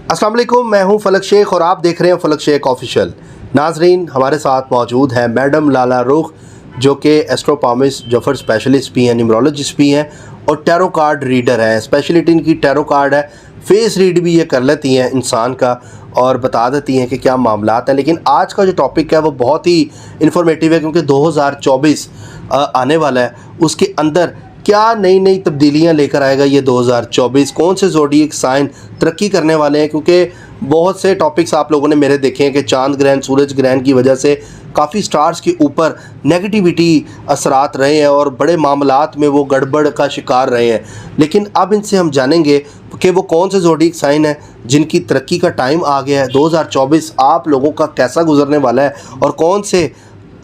अस्सलाम वालेकुम, मैं हूं फलक शेख और आप देख रहे हैं फलक शेख ऑफिशियल। नाजरीन, हमारे साथ मौजूद हैं मैडम लाला रुख, जो कि एस्ट्रोपामिस्ट जफर स्पेशलिस्ट भी हैं, न्यूमरोलॉजिस्ट भी हैं और टैरो कार्ड रीडर हैं। स्पेशलिटी इनकी टैरो कार्ड है, फेस रीड भी ये कर लेती हैं इंसान का और बता देती हैं कि क्या मामलात हैं। लेकिन आज का जो टॉपिक है वो बहुत ही इंफॉर्मेटिव है, क्योंकि 2024 आने वाला है। उसके अंदर क्या नई नई तब्दीलियां लेकर आएगा ये 2024, कौन से ज़ोडिएक साइन तरक्की करने वाले हैं। क्योंकि बहुत से टॉपिक्स आप लोगों ने मेरे देखे हैं कि चांद ग्रहण, सूरज ग्रहण की वजह से काफ़ी स्टार्स के ऊपर नेगेटिविटी असरात रहे हैं और बड़े मामलात में वो गड़बड़ का शिकार रहे हैं। लेकिन अब इनसे हम जानेंगे कि वो कौन से ज़ोडिएक साइन हैं जिनकी तरक्की का टाइम आ गया है। 2024 आप लोगों का कैसा गुजरने वाला है और कौन से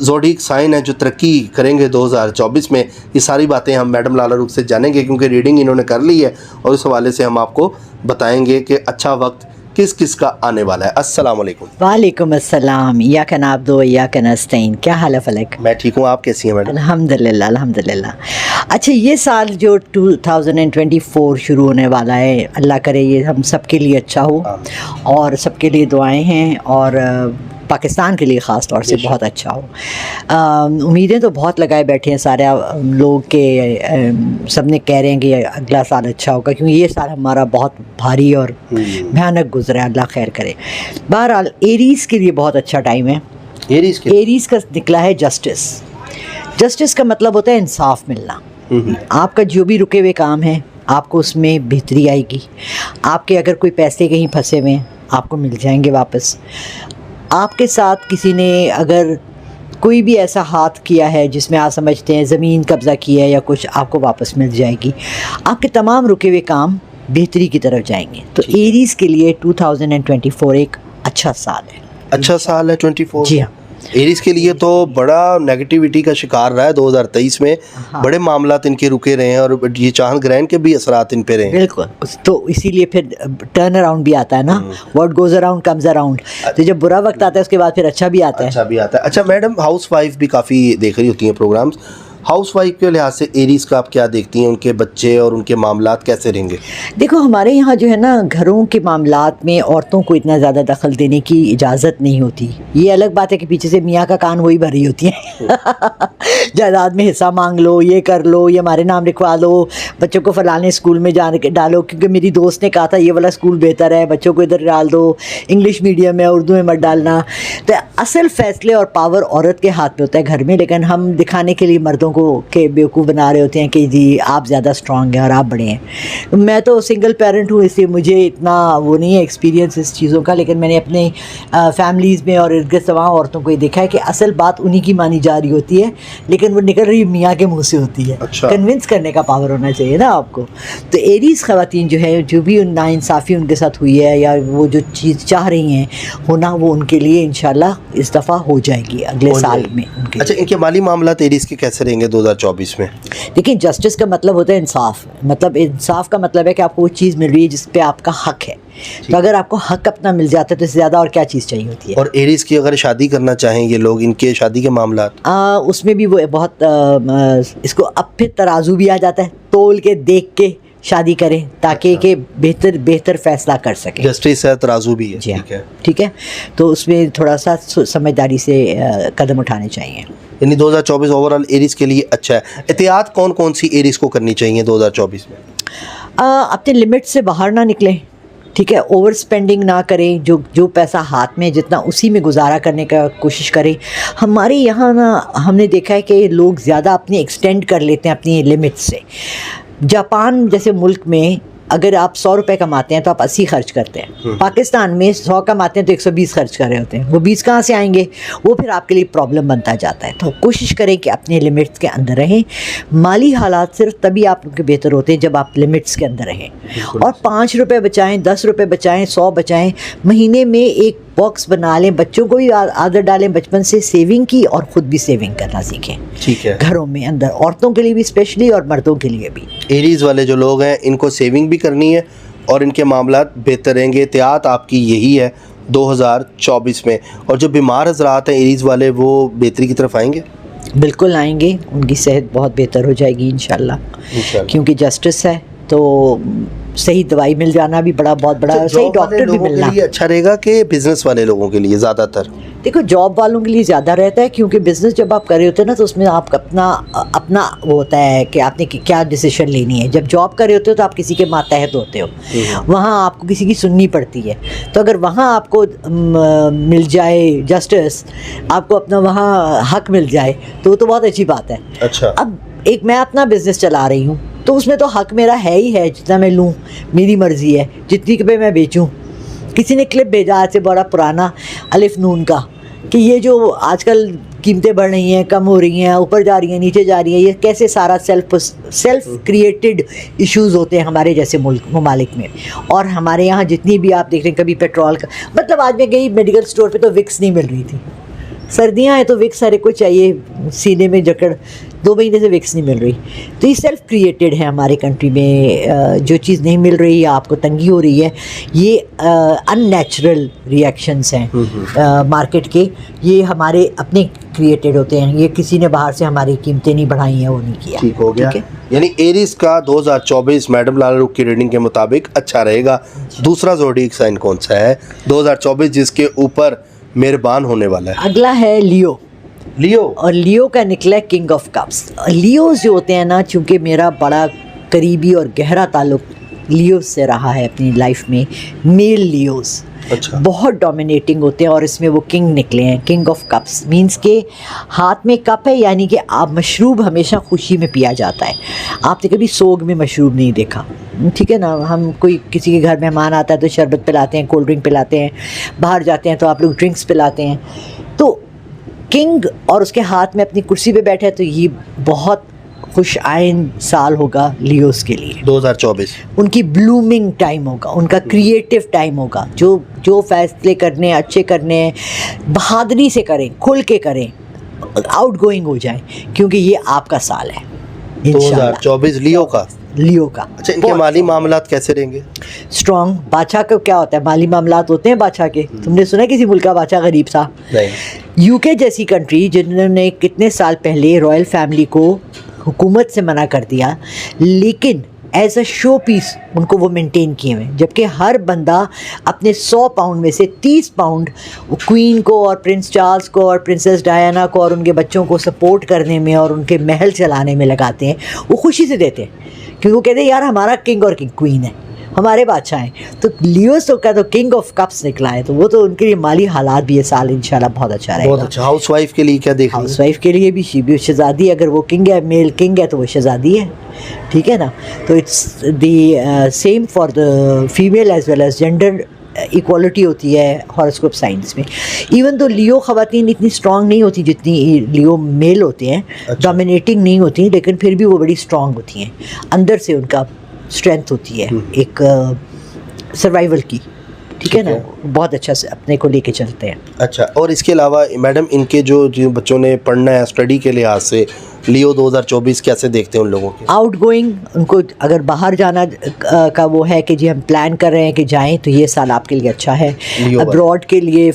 ज़ोडिएक साइन है जो तरक्की करेंगे 2024 में। ये सारी बातें हम मैडम लाला रुख से जानेंगे, क्योंकि रीडिंग इन्होंने कर ली है और उस हवाले से हम आपको बताएंगे कि अच्छा वक्त किस किस का आने वाला है। अस्सलाम वालेकुम। वालेकुम अस्सलाम। या कनाब दो या कनस्तीन। क्या हाल है फलक? मैं ठीक हूँ, आप कैसी हैं मैडम? अल्हम्दुलिल्लाह अल्हम्दुलिल्लाह। अच्छा, ये साल जो 2024 शुरू होने वाला है, अल्लाह करे ये हम सबके लिए अच्छा हो और सबके लिए दुआएं हैं और पाकिस्तान के लिए ख़ास तौर से बहुत अच्छा हो। उम्मीदें तो बहुत लगाए बैठे हैं सारे लोग के, सब ने कह रहे हैं कि अगला साल अच्छा होगा, क्योंकि ये साल हमारा बहुत भारी और भयानक गुजरा, अल्लाह खैर करे। बहरहाल एरीज़ के लिए बहुत अच्छा टाइम है। एरीज़ का निकला है जस्टिस। जस्टिस का मतलब होता है इंसाफ मिलना। आपका जो भी रुके हुए काम है आपको उसमें बेहतरी आएगी। आपके अगर कोई पैसे कहीं फंसे हुए हैं आपको मिल जाएंगे वापस। आपके साथ किसी ने अगर कोई भी ऐसा हाथ किया है जिसमें आप समझते हैं ज़मीन कब्ज़ा किया है या कुछ, आपको वापस मिल जाएगी। आपके तमाम रुके हुए काम बेहतरी की तरफ जाएंगे। तो एरीज़ के लिए 2024 एक अच्छा साल है। अच्छा साल है 24? जी हाँ। एरीज़ के लिए तो बड़ा नेगेटिविटी का शिकार रहा है 2023 में। हाँ। बड़े मामलात इनके रुके रहे हैं और ये चांद ग्रहण के भी असरात इन पे रहे हैं। बिल्कुल, तो इसीलिए फिर टर्न अराउंड भी आता है ना, what goes around comes around. तो जब बुरा वक्त आता है उसके बाद फिर अच्छा भी आता है। अच्छा मैडम, हाउस वाइफ भी काफ़ी देख रही होती हैं प्रोग्राम्स। हाउस वाइफ के लिहाज से एरीज़ का आप क्या देखती हैं? उनके बच्चे और उनके मामलात कैसे रहेंगे? देखो, हमारे यहाँ जो है ना, घरों के मामलात में औरतों को इतना ज़्यादा दखल देने की इजाज़त नहीं होती। ये अलग बात है कि पीछे से मियाँ का कान वही भरी होती है जायदाद में हिस्सा मांग लो, ये कर लो, ये हमारे नाम लिखवा लो, बच्चों को फलाने स्कूल में जाने के डालो, क्योंकि मेरी दोस्त ने कहा था ये वाला स्कूल बेहतर है, बच्चों को इधर डाल दो, इंग्लिश मीडियम है, उर्दू में मत डालना। तो असल फ़ैसले और पावर औरत के हाथ में होता है घर में, लेकिन हम दिखाने के लिए मर्दों को के बेवकूफ़ बना रहे होते हैं कि जी आप ज़्यादा स्ट्रॉन्ग हैं और आप बड़े हैं। मैं तो सिंगल पेरेंट हूँ, इसलिए मुझे इतना वो नहीं है एक्सपीरियंस इस चीज़ों का, लेकिन मैंने अपने फैमिलीज़ में और इर्द-गिर्द तमाम औरतों को ये देखा है कि असल बात उन्हीं की मानी जा रही होती है, लेकिन वो निकल रही मियाँ के मुँह से होती है। अच्छा। कन्विंस करने का पावर होना चाहिए ना आपको। तो एरीज़ ख़वातीन जो है, जो भी नाइंसाफ़ी उनके साथ हुई है या वो जो चीज़ चाह रही हैं होना, वो उनके लिए इंशाल्लाह इस दफ़ा हो जाएगी अगले साल में उनके। अच्छा, इनके माली मामलात एरीज़ के कैसे रहेंगे 2024 में? देखिए, जस्टिस का मतलब होता है इंसाफ। मतलब इंसाफ का मतलब है कि आपको वो चीज़ मिल रही है जिस पे आपका हक है। तो अगर आपको हक अपना मिल जाता है तो इससे ज़्यादा और क्या चीज़ चाहिए होती है। और एरीज़ की अगर शादी करना चाहें ये लोग, इनके शादी के मामलात उसमें भी वो बहुत इसको अब फिर तराजू भी आ जाता है, तोल के देख के शादी करें ताकि के बेहतर फैसला कर सकें। जस्टिस है, तराजू भी है। जी हाँ, ठीक है। तो उसमें थोड़ा सा समझदारी से कदम उठाने चाहिए। यानी 2024 ओवरऑल एरीज़ के लिए अच्छा है। एहतियात कौन कौन सी एरीज़ को करनी चाहिए 2024 में? अपने लिमिट से बाहर ना निकलें, ठीक है। ओवर स्पेंडिंग ना करें, जो पैसा हाथ में जितना उसी में गुजारा करने का कोशिश करें। हमारे यहाँ ना हमने देखा है कि लोग ज़्यादा अपनी एक्सटेंड कर लेते हैं अपनी लिमिट से। जापान जैसे मुल्क में अगर आप 100 रुपये कमाते हैं तो आप 80 खर्च करते हैं। पाकिस्तान में 100 कमाते हैं तो 120 खर्च कर रहे होते हैं। वो 20 कहाँ से आएंगे? वो फिर आपके लिए प्रॉब्लम बनता जाता है। तो कोशिश करें कि अपने लिमिट्स के अंदर रहें। माली हालात सिर्फ तभी आप उनके बेहतर होते हैं जब आप लिमिट्स के अंदर रहें। और 5 रुपये बचाएँ, 10 रुपये बचाएँ, 100 बचाएँ। महीने में एक बॉक्स बना लें, बच्चों को भी आदत डालें बचपन से सेविंग की, और ख़ुद भी सेविंग करना सीखें। ठीक है। घरों में अंदर औरतों के लिए भी स्पेशली और मर्दों के लिए भी। एरीज़ वाले जो लोग हैं इनको सेविंग भी करनी है और इनके मामलात बेहतर रहेंगे। एहतियात आपकी यही है 2024 में। और जो बीमार हज़रात हैं एरीज़ वाले, वो बेहतरी की तरफ आएंगे? बिल्कुल आएंगे, उनकी सेहत बहुत बेहतर हो जाएगी इंशाल्लाह। क्योंकि जस्टिस है तो सही दवाई मिल जाना भी बहुत बड़ा, सही डॉक्टर भी मिलना। के लिए अच्छा रहेगा कि बिजनेस वाले लोगों के लिए ज़्यादातर? देखो जॉब वालों के लिए ज़्यादा रहता है, क्योंकि बिज़नेस जब आप कर रहे होते हो ना तो उसमें आप अपना वो होता है कि आपने क्या डिसीजन लेनी है। जब जॉब कर रहे होते हो तो आप किसी के मातहत होते हो, वहाँ आपको किसी की सुननी पड़ती है। तो अगर वहाँ आपको मिल जाए जस्टिस, आपको अपना वहाँ हक मिल जाए तो बहुत अच्छी बात है। अच्छा, अब एक मैं अपना बिज़नेस चला रही हूँ तो उसमें तो हक मेरा है ही है, जितना मैं लूँ मेरी मर्ज़ी है, जितनी पे मैं बेचूँ। किसी ने क्लिप भेजा आज से बड़ा पुराना अलिफ नून का कि ये जो आजकल कीमतें बढ़ रही हैं, कम हो रही हैं, ऊपर जा रही हैं, नीचे जा रही हैं, ये कैसे सारा सेल्फ क्रिएटेड इश्यूज़ होते हैं हमारे जैसे ममालिक में। और हमारे यहाँ जितनी भी आप देख रहे हैं, कभी पेट्रोल का, मतलब आज मैं गई मेडिकल स्टोर पे तो विक्स नहीं मिल रही थी। सर्दियाँ हैं तो विक्स हर एक को चाहिए, सीने में जकड़, 2 महीने से विक्स नहीं मिल रही। तो ये सेल्फ क्रिएटेड है हमारे कंट्री में। जो चीज़ नहीं मिल रही या आपको तंगी हो रही है, ये अननेचुरल रिएक्शंस हैं मार्केट के, ये हमारे अपने क्रिएटेड होते हैं। ये किसी ने बाहर से हमारी कीमतें नहीं बढ़ाई हैं, वो नहीं किया। ठीक हो गया। यानी एरीज का 2024 मैडम लाला रुख की रीडिंग के मुताबिक अच्छा रहेगा। दूसरा ज़ोडिएक साइन कौन सा है 2024 जिसके ऊपर मेहरबान होने वाला है? अगला है लियो। लियो, और लियो का निकला है किंग ऑफ कप्स। लियोज जो होते हैं ना, चूँकि मेरा बड़ा करीबी और गहरा ताल्लुक लियोज से रहा है अपनी लाइफ में, मेल लियोज अच्छा, बहुत डोमिनेटिंग होते हैं। और इसमें वो किंग निकले हैं, किंग ऑफ कप्स मींस के हाथ में कप है, यानी कि आप मशरूब हमेशा खुशी में पिया जाता है। आपने कभी सोग में मशरूब नहीं देखा, ठीक है ना। हम कोई किसी के घर मेहमान आता है तो शरबत पिलाते हैं, कोल्ड ड्रिंक पिलाते हैं, बाहर जाते हैं तो आप लोग ड्रिंक्स पिलाते हैं। तो किंग और उसके हाथ में अपनी कुर्सी पे बैठे, तो ये बहुत खुश आइन साल होगा लियोस के लिए। 2024 उनकी ब्लूमिंग टाइम होगा, उनका क्रिएटिव टाइम होगा। जो फैसले करने हैं, अच्छे करने हैं, बहादुरी से करें, खुल के करें, आउट गोइंग हो जाएं, क्योंकि ये आपका साल है इंशाल्लाह। 2024 लियो का। लियो का। अच्छा, इनके माली मामलात कैसे रहेंगे? स्ट्रॉन्ग। बादशाह का क्या होता है, माली मामलात होते हैं बादशाह के। तुमने सुना है किसी मुल्क का बादशाह गरीब था? नहीं। यूके जैसी कंट्री जिन्होंने कितने साल पहले रॉयल फैमिली को हुकूमत से मना कर दिया, लेकिन एज अ शो पीस उनको वो मेंटेन किए हुए, जबकि हर बंदा अपने 100 पाउंड में से 30 पाउंड क्वीन को और प्रिंस चार्ल्स को और प्रिंसेस डायना को और उनके बच्चों को सपोर्ट करने में और उनके महल चलाने में लगाते हैं। वो खुशी से देते हैं, क्योंकि वो कहते हैं यार हमारा किंग और क्वीन है, हमारे बादशाह हैं। तो लियोस का तो किंग ऑफ कप्स निकला है, तो वो तो उनके लिए माली हालात भी ये साल इंशाल्लाह बहुत अच्छा रहेगा। बहुत अच्छा। हाउस वाइफ के लिए क्या देख? हाउस वाइफ के लिए भी शहजादी, अगर वो किंग है, मेल किंग है तो वो शहजादी है, ठीक है ना। तो it's the same for the female as well as gender equality होती है हॉरोस्कोप साइंस में। इवन तो लियो ख़वातीन इतनी स्ट्रांग नहीं होती जितनी लियो मेल होते हैं, डोमिनेटिंग नहीं होती, लेकिन फिर भी वो बड़ी स्ट्रांग होती हैं, अंदर से उनका स्ट्रेंथ होती है एक सर्वाइवल की, ठीक है ना। बहुत अच्छा से अपने को लेके चलते हैं। अच्छा, और इसके अलावा मैडम इनके जो बच्चों ने पढ़ना है स्टडी के लिहाज से, लियो 2024 कैसे देखते हैं उन लोगों के? आउट गोइंग, उनको अगर बाहर जाना का वो है कि जी हम प्लान कर रहे हैं कि जाएं, तो ये साल आपके लिए अच्छा है। अब्रॉड के लिए,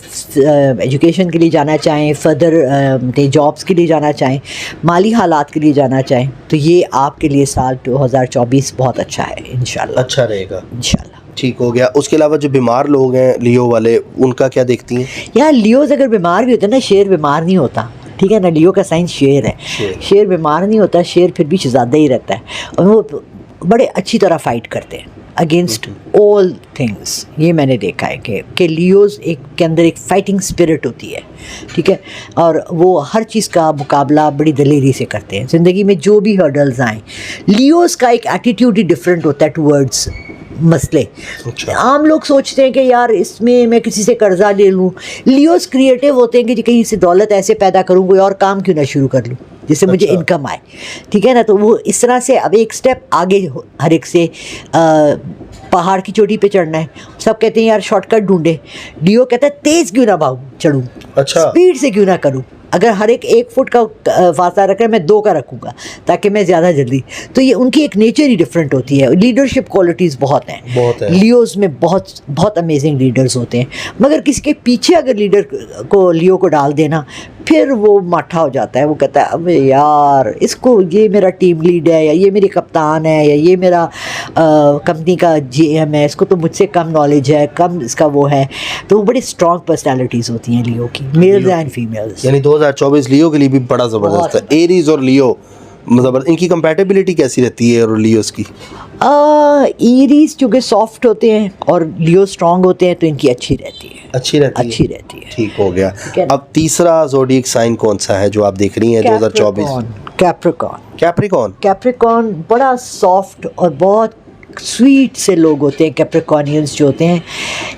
एजुकेशन के लिए जाना चाहें, फर्दर जॉब्स के लिए जाना चाहें, माली हालात के लिए जाना चाहें, तो ये आपके लिए साल 2024 बहुत अच्छा है इंशाल्लाह। अच्छा रहेगा इंशाल्लाह। ठीक हो गया। उसके अलावा जो बीमार लोग हैं लियो वाले, उनका क्या देखती हैं? यार लियोज अगर बीमार भी होते हैं ना, शेर बीमार नहीं होता, ठीक है ना। लियो का साइन शेर है, शेर बीमार नहीं होता, शेर फिर भी शहजादा ही रहता है। और वो बड़े अच्छी तरह फाइट करते हैं अगेंस्ट ऑल थिंग्स। ये मैंने देखा है कि लियोज के अंदर एक फाइटिंग स्पिरिट होती है, ठीक है। और वो हर चीज़ का मुकाबला बड़ी दलेरी से करते हैं। ज़िंदगी में जो भी हर्डल्स आएँ, लियोज का एक एटीट्यूड ही डिफरेंट होता है टूवर्ड्स मसले। आम लोग सोचते हैं कि यार इसमें मैं किसी से कर्जा ले लूँ। लियोस क्रिएटिव होते हैं कि कहीं से दौलत ऐसे पैदा करूँ, कोई और काम क्यों ना शुरू कर लूँ जिससे मुझे इनकम आए, ठीक है ना। तो वो इस तरह से अब एक स्टेप आगे हर एक से पहाड़ की चोटी पे चढ़ना है, सब कहते हैं यार शॉर्टकट ढूंढे। लियो कहता है तेज़ क्यों ना भागूँ, चढ़ूँ, अच्छा स्पीड से क्यों ना करूँ। अगर हर एक फुट का फासला रख रहा है, मैं 2 का रखूँगा ताकि मैं ज़्यादा जल्दी। तो ये उनकी एक नेचर ही डिफरेंट होती है। लीडरशिप क्वालिटीज़ बहुत हैं लियोज़ में, बहुत बहुत अमेजिंग लीडर्स होते हैं। मगर किसी के पीछे अगर लीडर को लियो को डाल देना, پھر وہ ماٹھا ہو جاتا ہے, وہ کہتا ہے اب یار اس کو, یہ میرا ٹیم لیڈ ہے یا یہ میری کپتان ہے یا یہ میرا کمپنی کا جی ایم ہے, اس کو تو مجھ سے کم نالج ہے, کم اس کا وہ ہے. تو وہ بڑی اسٹرانگ پرسنالٹیز ہوتی ہیں لیو کی, میلز اینڈ فیمیلز. یعنی 2024 لیو کے لیے بھی بڑا زبردست ہے. ایریز اور لیو مطلب ان کی کمپیٹیبلٹی کیسی رہتی ہے اور لیوز کی؟ ایریز چونکہ سافٹ ہوتے ہیں اور لیو اسٹرانگ ہوتے ہیں تو ان کی اچھی رہتی ہے. اچھی رہتی ہے. ٹھیک ہو گیا. اب تیسرا زوڈیک سائن کون سا ہے جو آپ دیکھ رہی ہیں 2024؟ کیپریکون. کیپریکون بڑا سافٹ اور بہت سویٹ سے لوگ ہوتے ہیں. کیپریکونینز جو ہوتے ہیں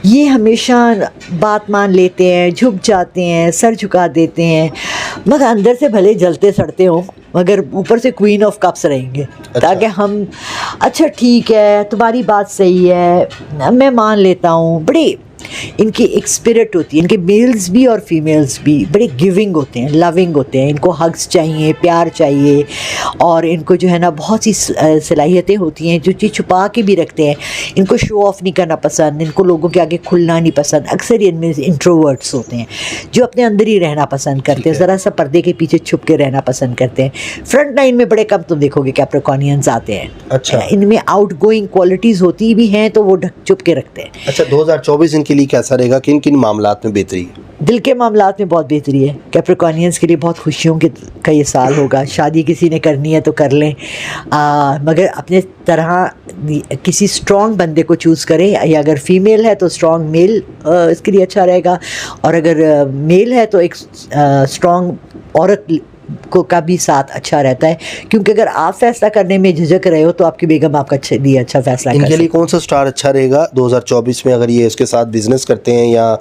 یہ ہمیشہ بات مان لیتے ہیں, جھک جاتے ہیں, سر جھکا دیتے ہیں, مگر اندر سے بھلے جلتے سڑتے ہوں مگر اوپر سے کوئین آف کپس رہیں گے. تاکہ ہم اچھا ٹھیک ہے تمہاری بات صحیح ہے میں مان لیتا ہوں. بڑے ان کی ایک اسپرٹ ہوتی ہے, ان کے میلز بھی اور فیمیلز بھی بڑے گیونگ ہوتے ہیں, لونگ ہوتے ہیں. ان کو ہگس چاہیے, پیار چاہیے, اور ان کو جو ہے نا بہت سی صلاحیتیں ہوتی ہیں جو چیز چھپا کے بھی رکھتے ہیں. ان کو شو آف نہیں کرنا پسند, ان کو لوگوں کے آگے کھلنا نہیں پسند. اکثر ان میں انٹروورٹس ہوتے ہیں جو اپنے اندر ہی رہنا پسند کرتے ہیں, ذرا سا پردے کے پیچھے چھپ کے رہنا پسند کرتے ہیں. فرنٹ لائن میں بڑے کم تم دیکھو گے کیپریکونینز آتے ہیں. اچھا, ان میں آؤٹ گوئنگ کوالٹیز ہوتی بھی ہیں تو وہ چھپ کے رکھتے ہیں. اچھا 2024 ان کے لیے کیسا رہے گا, کن کن معاملات میں بہتری؟ دل کے معاملات میں بہت بہتری ہے. کیپریکونینز کے لیے بہت خوشیوں کا یہ سال ہوگا. شادی کسی نے کرنی ہے تو کر لیں, مگر اپنے طرح کسی اسٹرانگ بندے کو چوز کریں. یا اگر فیمیل ہے تو اسٹرانگ میل اس کے لیے اچھا رہے گا, اور اگر میل ہے تو ایک اسٹرانگ عورت کو کا بھی ساتھ اچھا رہتا ہے. کیونکہ اگر آپ فیصلہ کرنے میں جھجک رہے ہو تو آپ کی بیگم آپ کا لیے اچھا فیصلہ ان کے لیے کون سا سٹار اچھا رہے گا 2024 میں اگر یہ اس کے ساتھ بزنس کرتے ہیں یا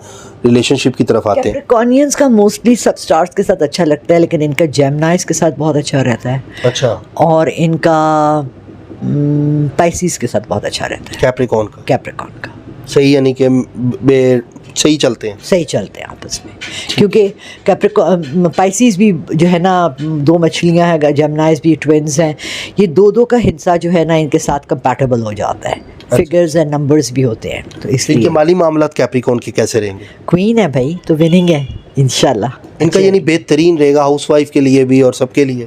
ریلیشن شپ کی طرف آتے ہیں؟ کیپریکونینز کا موسٹلی سب سٹارز کے ساتھ اچھا لگتا ہے, لیکن ان کا جیمنائز کے ساتھ بہت اچھا رہتا ہے. اچھا, اور ان کا پائسیز کے ساتھ بہت اچھا رہتا ہے. کیپریکون کا صحیح, یعنی کہ صحیح چلتے ہیں آپس میں. کیونکہ پائسیز بھی جو ہے نا دو مچھلیاں ہیں, جیمنائز بھی ٹوینز ہیں, یہ دو کا ہنسا جو ہے نا ان کے ساتھ کمپیٹیبل ہو جاتا ہے. فگرز اینڈ نمبرز بھی ہوتے ہیں. تو اس لیے ان کے مالی معاملات کیپریکون کے کیسے رہیں گے؟ کوئین ہے بھائی تو وننگ ہے انشاءاللہ. ان کا یعنی بہترین رہے گا ہاؤس وائف کے لیے بھی اور سب کے لیے.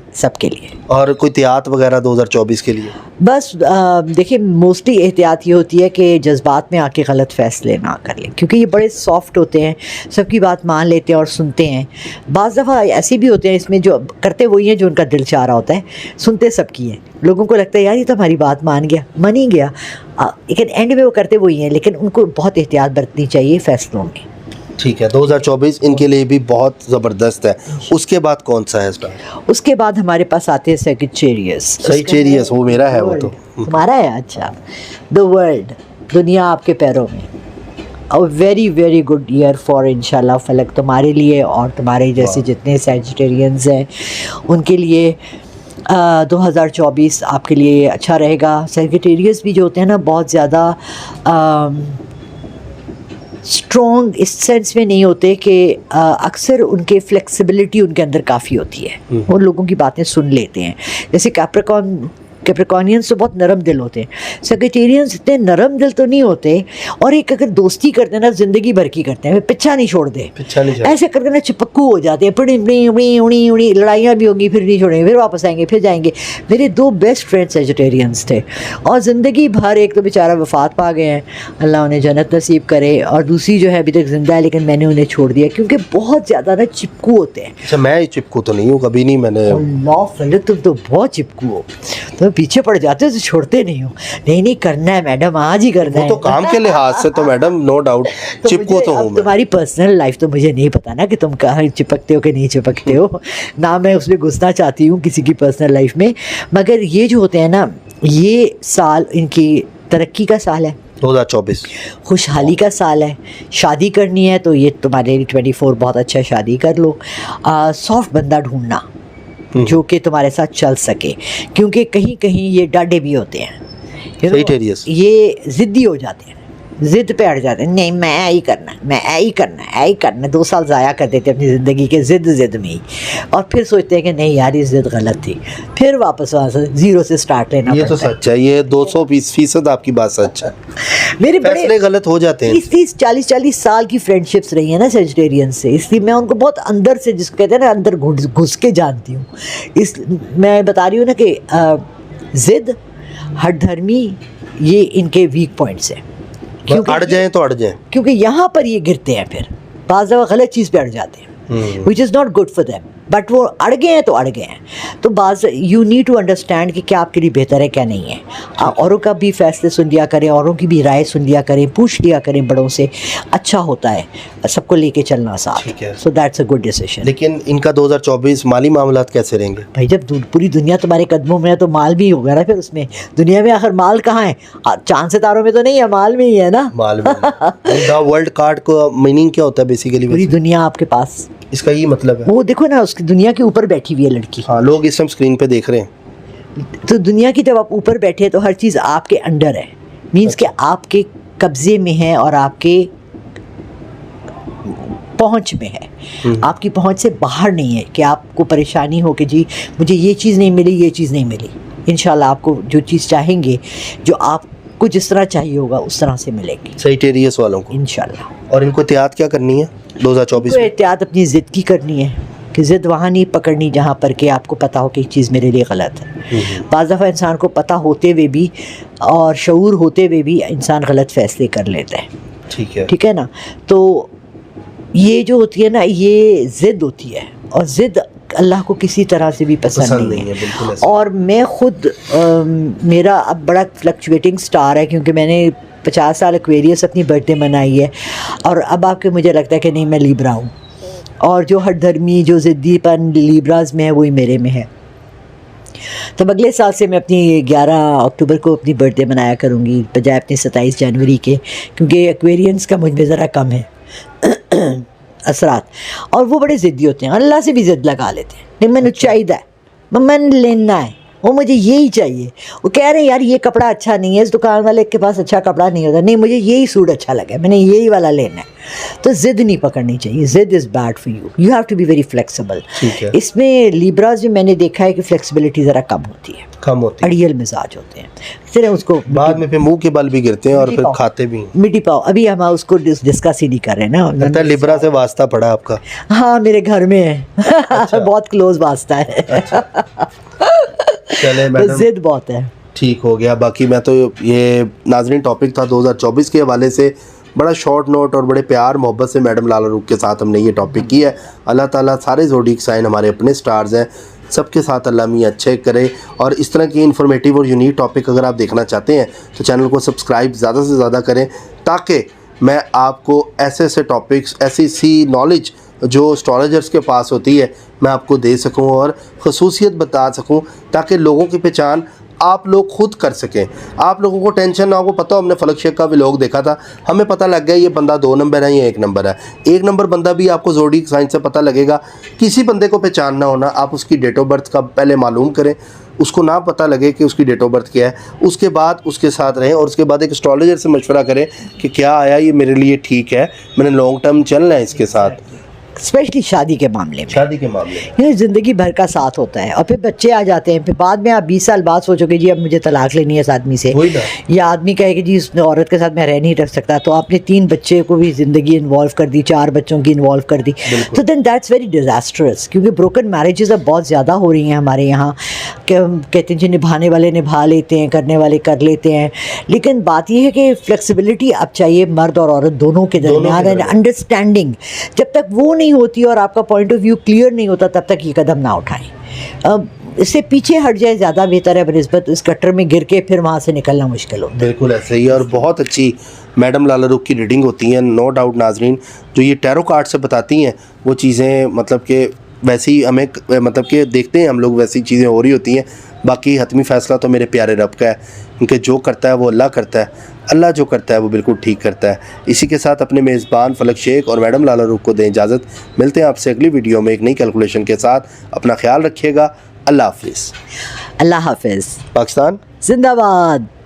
اور کوئی احتیاط وغیرہ 2024 کے لیے؟ بس دیکھیں موسٹلی احتیاط یہ ہوتی ہے کہ جذبات میں آ کے غلط فیصلے نہ کر لیں, کیونکہ یہ بڑے سافٹ ہوتے ہیں, سب کی بات مان لیتے ہیں اور سنتے ہیں. بعض دفعہ ایسے بھی ہوتے ہیں اس میں جو کرتے وہی ہیں جو ان کا دل چاہ رہا ہوتا ہے, سنتے سب کی ہیں. لوگوں کو لگتا ہے یار یہ تو ہماری بات مان ہی گیا, لیکن اینڈ میں وہ کرتے وہی ہیں. لیکن ان کو بہت احتیاط برتنی چاہیے فیصلوں میں. ٹھیک ہے, 2024 ان کے لیے بھی بہت زبردست ہے. اس کے بعد کون سا ہے اس کا؟ اس کے بعد ہمارے پاس آتے ہیں سیگیٹیریس. وہ میرا ہے, وہ تو تمہارا ہے. اچھا, دا ورلڈ, دنیا آپ کے پیروں میں. Very very good year for انشاءاللہ فلک تمہارے لیے اور تمہارے جیسے جتنے سیجیٹیرینز ہیں ان کے لیے. 2024 آپ کے لیے اچھا رہے گا. سیجیٹیریس بھی جو ہوتے ہیں نا بہت زیادہ اسٹرانگ اس سینس میں نہیں ہوتے کہ اکثر ان کے فلیکسیبلٹی ان کے اندر کافی ہوتی ہے, وہ لوگوں کی باتیں سن لیتے ہیں. جیسے کیپریکونینز تو بہت نرم دل ہوتے ہیں, سیگیٹیرینز اتنے نرم دل تو نہیں ہوتے, اور ایک اگر دوستی کرتے ہیں نا زندگی بھر کی کرتے ہیں, پیچھا نہیں چھوڑتے. ایسے کر کے نا چپکو ہو جاتے ہیں, اڑی لڑائیاں بھی ہوں گی پھر نہیں چھوڑیں گے, پھر واپس آئیں گے, پھر جائیں گے. میرے 2 بیسٹ فرینڈ سیجیٹیرینز تھے, اور زندگی بھر ایک تو بیچارہ وفات پا گئے ہیں, اللہ انہیں جنت نصیب کرے, اور دوسری جو ہے ابھی تک زندہ ہے لیکن میں نے انہیں چھوڑ دیا کیونکہ بہت زیادہ نا چپکو ہوتے ہیں. اچھا, میں چپکو تو نہیں ہوں, کبھی نہیں. میں نے اللہ فلک تم تو بہت چپکو ہو, تم پیچھے پڑ جاتے ہو تو چھوڑتے نہیں ہو. نہیں کرنا ہے میڈم, آج ہی کرنا ہے. تو کام کے لحاظ سے تو میڈم نو ڈاؤٹ چپکو تو ہوں. تمہاری پرسنل لائف تو مجھے نہیں پتا نا کہ تم کہاں چپکتے ہو کہ نہیں چپکتے ہو, نہ میں اس میں گھسنا چاہتی ہوں کسی کی پرسنل لائف میں. مگر یہ جو ہوتے ہیں نا, یہ سال ان کی ترقی کا سال ہے. 2024 خوشحالی کا سال ہے. شادی کرنی ہے تو یہ تمہارے لیے 24 بہت اچھا, شادی کر لو. سافٹ بندہ ڈھونڈنا جو کہ تمہارے ساتھ چل سکے, کیونکہ کہیں کہیں یہ ڈاڈے بھی ہوتے ہیں, یہ ضدی ہو جاتے ہیں. ضد پہ اڑ جاتے ہیں, نہیں میں ہی کرنا ہے, میں ہی کرنا ہے, ہی کرنا ہے. 2 سال ضائع کر دیتے اپنی زندگی کے ضد میں ہی, اور پھر سوچتے ہیں کہ نہیں یار یہ ضد غلط تھی, پھر واپس وہاں سے زیرو سے سٹارٹ لینا یہ تو پڑتا ہے. سچ ہے, یہ 200% آپ کی بات سچ ہے. میرے بڑے فیصلے غلط ہو جاتے ہیں. 30-40 سال کی فرینڈ شپس رہی ہیں نا سیجیٹیرین سے, اس لیے میں ان کو بہت اندر سے, جس کو کہتے ہیں نا اندر گھس کے جانتی ہوں. میں بتا رہی ہوں نا کہ ضد, ہٹ دھرمی, یہ ان کے ویک پوائنٹس ہیں. اڑ جائیں تو اڑ جائیں, کیونکہ یہاں پر یہ گرتے ہیں, پھر بعض دفعہ غلط چیز پہ اڑ جاتے ہیں, which is not good for them, but وہ اڑ گئے ہیں تو اڑ گئے ہیں. تو بعض یو نیڈ ٹو انڈرسٹینڈ کہ کیا آپ کے لیے بہتر ہے کیا نہیں ہے. اوروں کا بھی فیصلے سن لیا کریں, اوروں کی بھی رائے سن لیا کریں, پوچھ لیا کریں بڑوں سے, اچھا ہوتا ہے سب کو لے کے چلنا ساتھ. So that's a good decision. لیکن ان کا 2024 مالی معاملات کیسے رہیں گے؟ بھائی جب پوری دنیا تمہارے قدموں میں ہے تو مال بھی ہوگا نا. پھر اس میں دنیا میں آخر مال کہاں ہے؟ چاند ستاروں میں تو نہیں ہے, مال میں ہی ہے نا. مال میں. دا ورلڈ کارڈ کو میننگ کیا ہوتا ہے بیسیکلی؟ پوری دنیا آپ کے پاس, اس کا یہ مطلب ہے. وہ دیکھو نا اس کی دنیا کے اوپر بیٹھی ہوئی ہے لڑکی. ہاں, لوگ اس ٹائم اسکرین پہ دیکھ رہے ہیں. تو دنیا کی جب آپ اوپر بیٹھے تو ہر چیز آپ کے انڈر ہے, مینس کہ آپ کے قبضے میں ہے اور آپ کے پہنچ میں ہے. آپ کی پہنچ سے باہر نہیں ہے کہ آپ کو پریشانی ہو کہ جی مجھے یہ چیز نہیں ملی, یہ چیز نہیں ملی. انشاءاللہ آپ کو جو چیز چاہیں گے, جو آپ کو جس طرح چاہیے ہوگا اس طرح سے ملے گی سیجیٹیریس والوں کو انشاءاللہ. اور ان کو احتیاط کیا کرنی ہے 2024 میں؟ احتیاط اپنی ضد کی کرنی ہے کہ ضد وہاں نہیں پکڑنی جہاں پر کہ آپ کو پتہ ہو کہ یہ چیز میرے لیے غلط ہے. بعض دفعہ انسان کو پتہ ہوتے ہوئے بھی اور شعور ہوتے ہوئے بھی انسان غلط فیصلے کر لیتا ہے. ٹھیک ہے نا. تو یہ جو ہوتی ہے نا, یہ ضد ہوتی ہے, اور ضد اللہ کو کسی طرح سے بھی پسند نہیں ہے. اور میں خود میرا اب بڑا فلکچویٹنگ سٹار ہے, کیونکہ میں نے 50 سال ایکویریس اپنی برتھ ڈے منائی ہے, اور اب آپ کے مجھے لگتا ہے کہ نہیں میں لیبرا ہوں, اور جو ہٹ دھرمی جو ضدی پن لیبراز میں ہے وہی میرے میں ہے. تو اگلے سال سے میں اپنی 11 اکتوبر کو اپنی برتھ ڈے منایا کروں گی بجائے اپنی 27 جنوری کے, کیونکہ ایکویرینس کا مجھ میں ذرا کم ہے اثرات, اور وہ بڑے ضدی ہوتے ہیں, اللہ سے بھی ضد لگا لیتے ہیں. نہیں میں نے چاہیے, میں نے لینا ہے, وہ مجھے یہی چاہیے. وہ کہہ رہے ہیں یار یہ کپڑا اچھا نہیں ہے, اس دکان والے کے پاس اچھا کپڑا نہیں ہوتا, نہیں مجھے یہی سوٹ اچھا لگا ہے, میں نے یہی والا لینا ہے. تو ضد نہیں پکڑنی چاہیے, ضد is bad for you, you have to be very flexible. اس میں لیبراز میں نے دیکھا ہے کہ فلیکسیبلٹی ذرا کم ہوتی ہے, اڑیل مزاج ہوتے ہیں, پھر اس کو بعد میں پھر منہ کے بل بھی گرتے ہیں اور پھر کھاتے بھی. مٹی پاؤ ابھی ہم اس کو ڈسکس ہی نہیں کر رہے نا. لگتا ہے لیبرا سے واسطہ پڑا آپ کا؟ ہاں میرے گھر میں ہے, بہت کلوز واسطہ ہے. ضد بہت ہے. ٹھیک ہو گیا. باقی میں تو یہ ناظرین ٹاپک تھا 2024 کے حوالے سے, بڑا شارٹ نوٹ اور بڑے پیار محبت سے میڈم لالا روکھ کے ساتھ ہم نے یہ ٹاپک کیا ہے. اللہ تعالیٰ سارے زوڈیک سائن ہمارے اپنے سٹارز ہیں, سب کے ساتھ اللہ میاں اچھے کرے. اور اس طرح کی انفارمیٹیو اور یونیک ٹاپک اگر آپ دیکھنا چاہتے ہیں تو چینل کو سبسکرائب زیادہ سے زیادہ کریں, تاکہ میں آپ کو ایسے ٹاپکس, ایسی نالج جو اسٹرالوجرس کے پاس ہوتی ہے میں آپ کو دے سکوں اور خصوصیت بتا سکوں, تاکہ لوگوں کی پہچان آپ لوگ خود کر سکیں. آپ لوگوں کو ٹینشن نہ ہو. پتہ ہم نے فلک شیخ کا ولاگ دیکھا تھا, ہمیں پتہ لگ گیا یہ بندہ 2 نمبر ہے یا 1 نمبر ہے. 1 نمبر بندہ بھی آپ کو زوڈیک سائن سے پتہ لگے گا. کسی بندے کو پہچان نہ ہونا, آپ اس کی ڈیٹ آف برتھ کا پہلے معلوم کریں, اس کو نہ پتہ لگے کہ اس کی ڈیٹ آف برتھ کیا ہے, اس کے بعد اس کے ساتھ رہیں, اور اس کے بعد ایک اسٹرالوجر سے مشورہ کریں کہ کیا آیا یہ میرے لیے ٹھیک ہے, میں نے لانگ ٹرم چلنا ہے اس کے ساتھ. اسپیشلی شادی کے معاملے میں زندگی بھر کا ساتھ ہوتا ہے, اور پھر بچے آ جاتے ہیں, پھر بعد میں آپ 20 سال بعد سوچو کہ جی اب مجھے طلاق لینی ہے اس آدمی سے, یا آدمی کہے کہ جی اس عورت کے ساتھ میں رہ نہیں رکھ سکتا, تو آپ نے 3 بچے کو بھی زندگی انوالو کر دی, 4 بچوں کی انوالو کر دی. تو دین دیٹس ویری ڈیزاسٹرس, کیونکہ بروکن میرجز اب بہت زیادہ ہو رہی ہیں ہمارے یہاں, کہ کہتے ہیں جی نبھانے والے نبھا لیتے ہیں, کرنے والے کر لیتے ہیں. لیکن بات یہ ہے کہ فلیکسیبلٹی اب چاہیے مرد اور عورت دونوں کے درمیان, انڈرسٹینڈنگ جب تک وہ نہیں ہوتی اور آپ کا پوائنٹ آف ویو کلیئر نہیں ہوتا تب تک یہ قدم نہ اٹھائیں. اس سے پیچھے ہٹ جائے زیادہ بہتر ہے بنسبت اس گٹر میں گر کے پھر وہاں سے نکلنا مشکل ہوتا ہے. بالکل ایسے ہی. اور بہت اچھی میڈم لالا روکھ کی ریڈنگ ہوتی ہیں, نو ڈاؤٹ ناظرین, جو یہ ٹیرو کارڈ سے بتاتی ہیں وہ چیزیں مطلب کہ ویسی ہمیں مطلب کہ دیکھتے ہیں ہم لوگ ویسی چیزیں ہو رہی ہوتی ہیں. باقی حتمی فیصلہ تو میرے پیارے رب کا ہے, کیونکہ جو کرتا ہے وہ اللہ کرتا ہے, اللہ جو کرتا ہے وہ بالکل ٹھیک کرتا ہے. اسی کے ساتھ اپنے میزبان فلک شیخ اور میڈم لالا روکھ کو دیں اجازت. ملتے ہیں آپ سے اگلی ویڈیو میں ایک نئی کیلکولیشن کے ساتھ. اپنا خیال رکھیے گا. اللہ حافظ. اللہ حافظ. پاکستان زندہ باد.